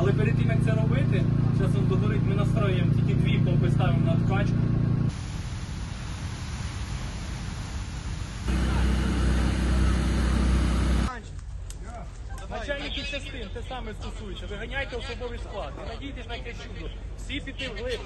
Але перед тим, як це робити, зараз він догорить, ми настроюємо тільки 2 помпи, ставимо на ткачку. Начальники частин те саме стосується. Виганяйте особовий склад. Не надійтесь на якесь чудо. Всі піти вглиб.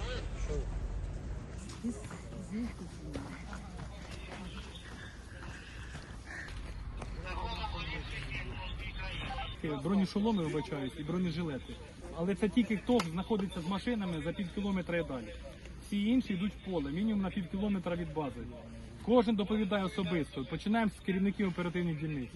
Бронешоломи вибачають і бронежилети. Але це тільки хто знаходиться з машинами за півкілометра і далі. Всі інші йдуть в поле, мінімум на півкілометра від бази. Кожен доповідає особисто. Починаємо з керівників оперативних дільниць.